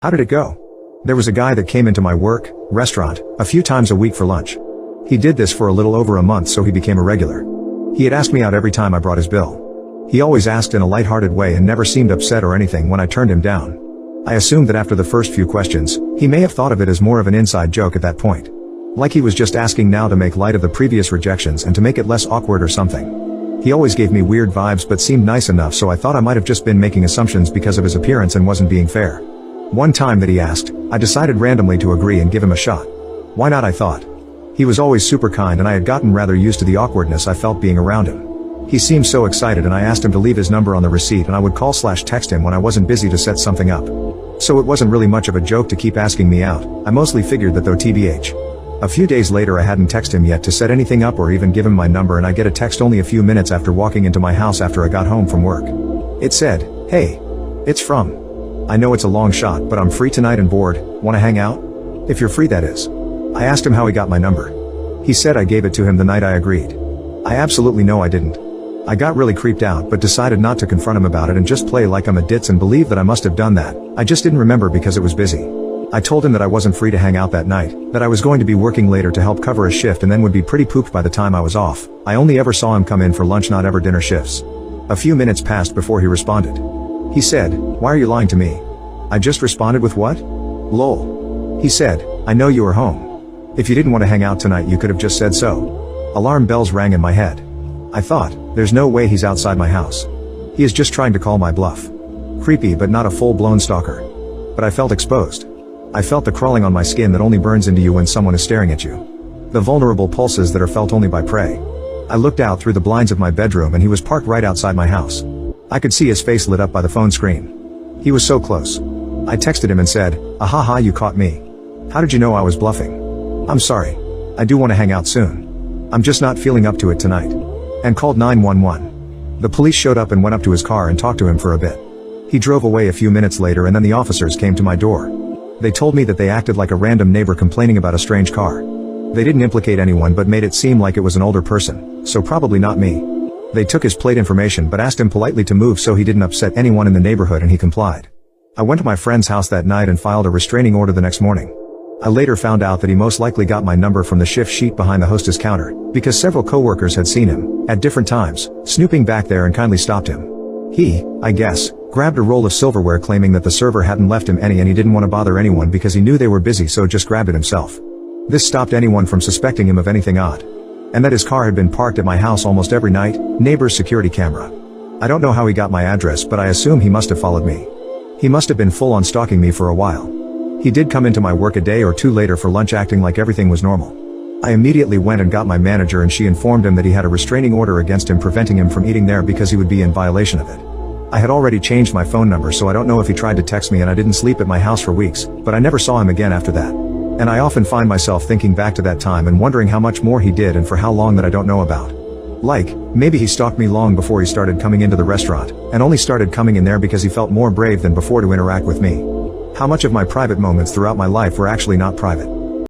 How did it go? There was a guy that came into my restaurant, a few times a week for lunch. He did this for a little over a month, so he became a regular. He had asked me out every time I brought his bill. He always asked in a lighthearted way and never seemed upset or anything when I turned him down. I assumed that after the first few questions, he may have thought of it as more of an inside joke at that point. Like he was just asking now to make light of the previous rejections and to make it less awkward or something. He always gave me weird vibes but seemed nice enough, so I thought I might have just been making assumptions because of his appearance and wasn't being fair. One time that he asked, I decided randomly to agree and give him a shot. Why not, I thought. He was always super kind and I had gotten rather used to the awkwardness I felt being around him. He seemed so excited and I asked him to leave his number on the receipt and I would call/text him when I wasn't busy to set something up. So it wasn't really much of a joke to keep asking me out. I mostly figured that though TBH. A few days later I hadn't texted him yet to set anything up or even give him my number, and I get a text only a few minutes after walking into my house after I got home from work. It said, "Hey. It's from. I know it's a long shot, but I'm free tonight and bored. Wanna hang out? If you're free, that is." I asked him how he got my number. He said I gave it to him the night I agreed. I absolutely know I didn't. I got really creeped out but decided not to confront him about it and just play like I'm a ditz and believe that I must have done that. I just didn't remember because it was busy. I told him that I wasn't free to hang out that night, that I was going to be working later to help cover a shift and then would be pretty pooped by the time I was off. I only ever saw him come in for lunch, not ever dinner shifts. A few minutes passed before he responded. He said, "Why are you lying to me?" I just responded with, "What? Lol." He said, "I know you were home. If you didn't want to hang out tonight you could have just said so." Alarm bells rang in my head. I thought, there's no way he's outside my house. He is just trying to call my bluff. Creepy but not a full-blown stalker. But I felt exposed. I felt the crawling on my skin that only burns into you when someone is staring at you. The vulnerable pulses that are felt only by prey. I looked out through the blinds of my bedroom and he was parked right outside my house. I could see his face lit up by the phone screen. He was so close. I texted him and said, "Ahaha, you caught me. How did you know I was bluffing? I'm sorry. I do want to hang out soon. I'm just not feeling up to it tonight." And called 911. The police showed up and went up to his car and talked to him for a bit. He drove away a few minutes later and then the officers came to my door. They told me that they acted like a random neighbor complaining about a strange car. They didn't implicate anyone but made it seem like it was an older person, so probably not me. They took his plate information but asked him politely to move so he didn't upset anyone in the neighborhood, and he complied. I went to my friend's house that night and filed a restraining order the next morning. I later found out that he most likely got my number from the shift sheet behind the hostess counter, because several coworkers had seen him, at different times, snooping back there and kindly stopped him. He, I guess, grabbed a roll of silverware claiming that the server hadn't left him any and he didn't want to bother anyone because he knew they were busy, so just grabbed it himself. This stopped anyone from suspecting him of anything odd. And that his car had been parked at my house almost every night, neighbor's security camera. I don't know how he got my address, but I assume he must have followed me. He must have been full on stalking me for a while. He did come into my work a day or two later for lunch acting like everything was normal. I immediately went and got my manager and she informed him that he had a restraining order against him preventing him from eating there because he would be in violation of it. I had already changed my phone number, so I don't know if he tried to text me, and I didn't sleep at my house for weeks, but I never saw him again after that. And I often find myself thinking back to that time and wondering how much more he did and for how long that I don't know about. Like, maybe he stalked me long before he started coming into the restaurant, and only started coming in there because he felt more brave than before to interact with me. How much of my private moments throughout my life were actually not private?